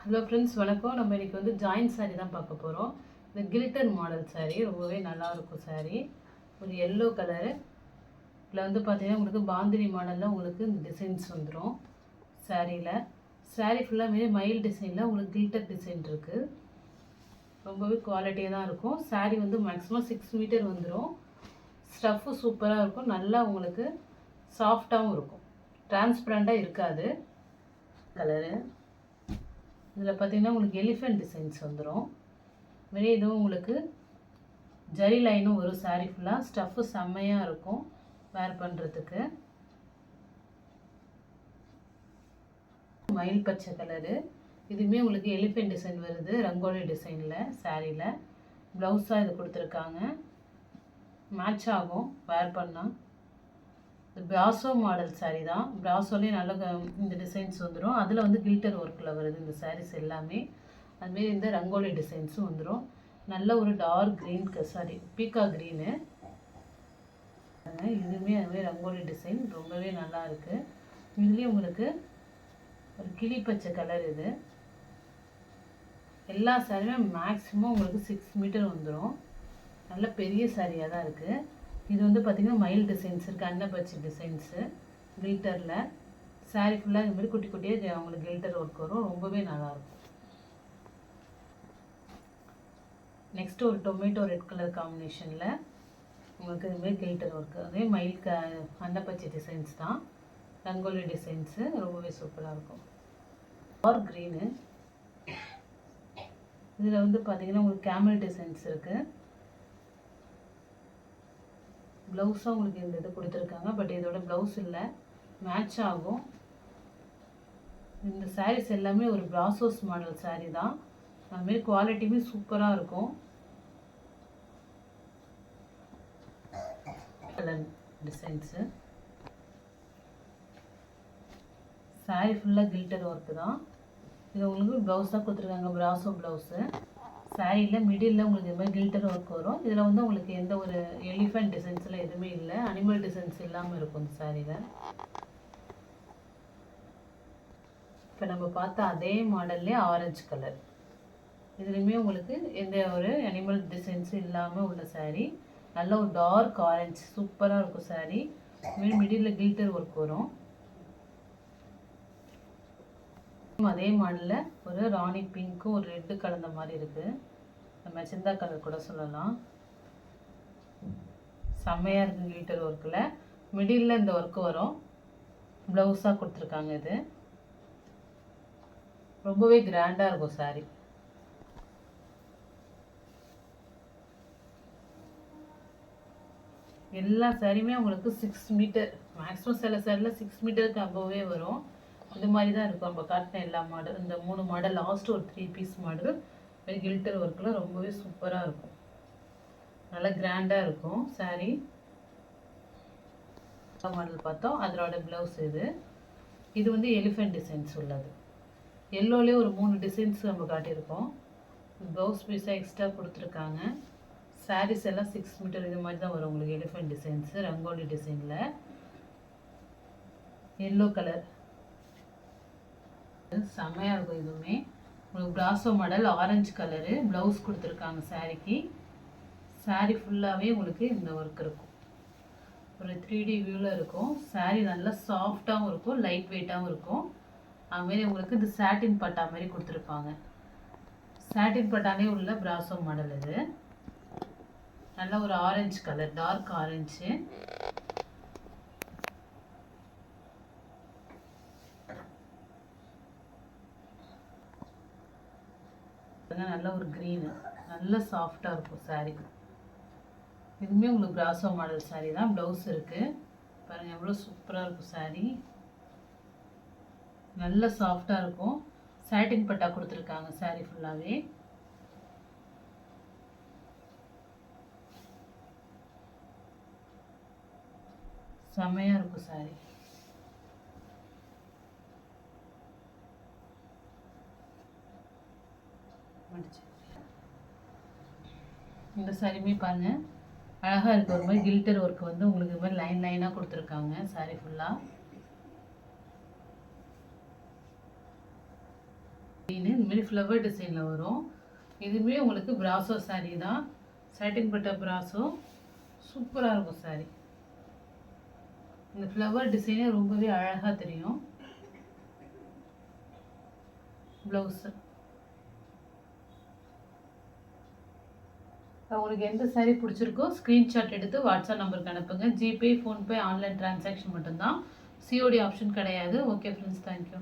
Hello friends, வணக்கம். நம்ம இன்றைக்கி வந்து ஜாயின் சாரீ தான் பார்க்க போகிறோம். இந்த கில்டர் மாடல் சாரீ ரொம்பவே நல்லாயிருக்கும். சாரீ ஒரு எல்லோ கலரு. இதில் வந்து பார்த்திங்கன்னா உங்களுக்கு பாந்தினி மாடலில் உங்களுக்கு இந்த டிசைன்ஸ் வந்துடும் சாரியில். சாரீ ஃபுல்லாக மயில் டிசைனில் உங்களுக்கு கில்டர் டிசைன் இருக்குது. ரொம்பவே குவாலிட்டியாக தான் இருக்கும். சாரீ வந்து மேக்ஸிமம் 6 மீட்டர் வந்துடும். ஸ்டஃப்பு சூப்பராக இருக்கும். நல்லா உங்களுக்கு சாஃப்டாகவும் இருக்கும். டிரான்ஸ்பரண்ட்டாக இருக்காது. கலரு இதில் பார்த்திங்கன்னா உங்களுக்கு எலிஃபெண்ட் டிசைன்ஸ் வந்துடும். மாரி இதுவும் உங்களுக்கு ஜரி லைனும் ஒரு சாரீ ஃபுல்லாக. ஸ்டஃப்பு செம்மையாக இருக்கும் வேர் பண்ணுறதுக்கு. மயில் பச்சை கலரு. இதுவுமே உங்களுக்கு எலிஃபெண்ட் டிசைன் வருது, ரங்கோலி டிசைனில் சாரியில். ப்ளவுஸாக இது கொடுத்துருக்காங்க. மேட்ச் ஆகும் வேர் பண்ணால். பிராசோ மாடல் சாரீ தான். பிராசோலேயே நல்ல இந்த டிசைன்ஸ் வந்துடும். அதில் வந்து கில்டர் ஒர்க்கில் வருது இந்த சாரீஸ் எல்லாமே. அதுமாரி இந்த ரங்கோலி டிசைன்ஸும் வந்துடும். நல்ல ஒரு டார்க் க்ரீன் பீக்கா க்ரீனு. இதுவுமே அதுமாதிரி ரங்கோலி டிசைன் ரொம்பவே நல்லா இருக்குது. இதுலேயும் உங்களுக்கு ஒரு கிளி பச்சை கலர். இது எல்லா சாரியுமே மேக்ஸிமம் உங்களுக்கு 6 மீட்டர் வந்துடும். நல்ல பெரிய சாரியாக தான் இருக்குது. இது வந்து பார்த்திங்கன்னா மயில் டிசைன்ஸ் இருக்குது, அன்னப்பச்சி டிசைன்ஸு கில்டரில். சாரீ ஃபுல்லாக இது மாதிரி குட்டி குட்டியாக அவங்களுக்கு கில்டர் ஒர்க் வரும். ரொம்பவே நல்லாயிருக்கும். நெக்ஸ்ட்டு ஒரு டொமேட்டோ ரெட் கலர் காம்பினேஷனில் உங்களுக்கு இதுமாரி கில்டர் ஒர்க்கு. அதே மயில் அன்னப்பச்சி டிசைன்ஸ் தான். ரங்கோலி டிசைன்ஸு ரொம்பவே சூப்பராக இருக்கும். Dark green. இதில் வந்து பார்த்திங்கன்னா உங்களுக்கு கேமல் டிசைன்ஸ் இருக்குது. ப்ளவுஸாக உங்களுக்கு இந்த இது கொடுத்துருக்காங்க. பட் இதோட ப்ளவுஸ் இல்லை, மேட்ச் ஆகும். இந்த சாரீஸ் எல்லாமே ஒரு பிராசோஸ் மாடல் சாரீ தான். அதுமாரி குவாலிட்டியுமே சூப்பராக இருக்கும். Colour designs. சாரீ ஃபுல்லாக கில்டர் ஒர்க்கு தான். இது உங்களுக்கு ப்ளவுஸாக கொடுத்துருக்காங்க, பிராசோ ப்ளவுஸு. சாரியில் மிடில் உங்களுக்கு இது மாதிரி கில்டர் ஒர்க் வரும். இதில் வந்து உங்களுக்கு எந்த ஒரு எலிஃபெண்ட் டிசைன்ஸில் எதுவுமே இல்லை, அனிமல் டிசைன்ஸ் இல்லாமல் இருக்கும் இந்த சாரியில். இப்போ நம்ம பார்த்த அதே மாடல்லே ஆரஞ்சு கலர். இதுலேயுமே உங்களுக்கு எந்த ஒரு அனிமல் டிசைன்ஸும் இல்லாமல் உள்ள சாரீ. நல்ல ஒரு டார்க் ஆரஞ்சு சூப்பராக இருக்கும் சாரீ. மிடில் கில்டர் ஒர்க் வரும். அதே மாடலில் ஒரு ராணி பிங்க்கும் ஒரு ரெட்டு கலந்த மாதிரி இருக்குது. நம்ம சிந்தா கலர் கூட சொல்லலாம். செம்மையாக இருக்குது கில்டர் ஒர்க்கில். மிடில் இந்த ஒர்க்கு வரும். ப்ளவுஸாக கொடுத்துருக்காங்க. இது ரொம்பவே கிராண்டாக இருக்கும் சாரீ. எல்லா சாரியுமே உங்களுக்கு 6 மீட்டர் மேக்ஸிமம். சில சாரியில் 6 மீட்டருக்கு அபோவே வரும். இந்த மாதிரி தான் இருக்கும். நம்ம காட்டின எல்லா மாடல், இந்த 3 மாடல், லாஸ்ட்டு ஒரு 3 பீஸ் மாடல் கில்டர் ஒர்க்கில் ரொம்பவே சூப்பராக இருக்கும். நல்லா கிராண்டாக இருக்கும் சாரீ. மாடல் பார்த்தோம், அதோட ப்ளவுஸ் இது. இது வந்து எலிஃபெண்ட் டிசைன்ஸ் உள்ளது. எல்லோலேயே ஒரு 3 டிசைன்ஸ் நம்ம காட்டியிருக்கோம். ப்ளவுஸ் பீஸாக எக்ஸ்ட்ரா கொடுத்துருக்காங்க. சாரீஸ் எல்லாம் 6 மீட்டர் இது மாதிரி தான் வரும் உங்களுக்கு. எலிஃபெண்ட் டிசைன்ஸு ரங்கோலி டிசைனில். எல்லோ கலர் செம்மையாக இருக்கும். இதுவுமே உங்களுக்கு brasso model orange colour. Blouse கொடுத்துருக்காங்க சாரீக்கு. சாரீ ஃபுல்லாகவே உங்களுக்கு இந்த ஒர்க் இருக்கும். ஒரு 3D வியூவில் இருக்கும். சாரீ நல்லா சாஃப்டாகவும் இருக்கும், லைட் வெயிட்டாகவும் இருக்கும். அதுமாரி உங்களுக்கு இந்த சாட்டின் பட்டா மாதிரி கொடுத்துருப்பாங்க. சாட்டின் பட்டாலே உள்ள பிராசோ மாடல் இது. நல்ல ஒரு ஆரஞ்சு கலர், டார்க் ஆரஞ்சு. நல்ல ஒரு க்ரீனு, நல்ல சாஃப்டாக இருக்கும் சாரீ. இதுவுமே உங்களுக்கு பிராசோ மாடல் சாரீ தான். ப்ளவுஸ் இருக்குது பாருங்கள், எவ்வளோ சூப்பராக இருக்கும் சாரீ. நல்ல சாஃப்டாக இருக்கும். சாட்டின் பட்டா கொடுத்துருக்காங்க சாரீ ஃபுல்லாகவே. செம்மையாக இருக்கும் சாரீ. இந்த சாரியுமே பாருங்கள் அழகாக இருக்குது. ஒரு மாதிரி கில்டர் ஒர்க் வந்து உங்களுக்கு இது மாதிரி லைன் லைனாக கொடுத்துருக்காங்க சாரீ ஃபுல்லாக. இந்த மாதிரி ஃப்ளவர் டிசைனில் வரும். இதுவுமே உங்களுக்கு பிராசோ saree தான். சாட்டின் பட்டா பிராசோ சூப்பராக இருக்கும் saree. இந்த ஃப்ளவர் டிசைனே ரொம்பவே அழகாக தெரியும். ப்ளவுஸு உங்களுக்கு எந்த saree பிடிச்சிருக்கோ ஸ்க்ரீன்ஷாட் எடுத்து வாட்ஸ்அப் நம்பருக்கு அனுப்புங்க. ஜிபே, ஃபோன்பே, ஆன்லைன் டிரான்சாக்ஷன் மட்டும்தான். சிஓடி ஆப்ஷன் கிடையாது. Okay friends, thank you.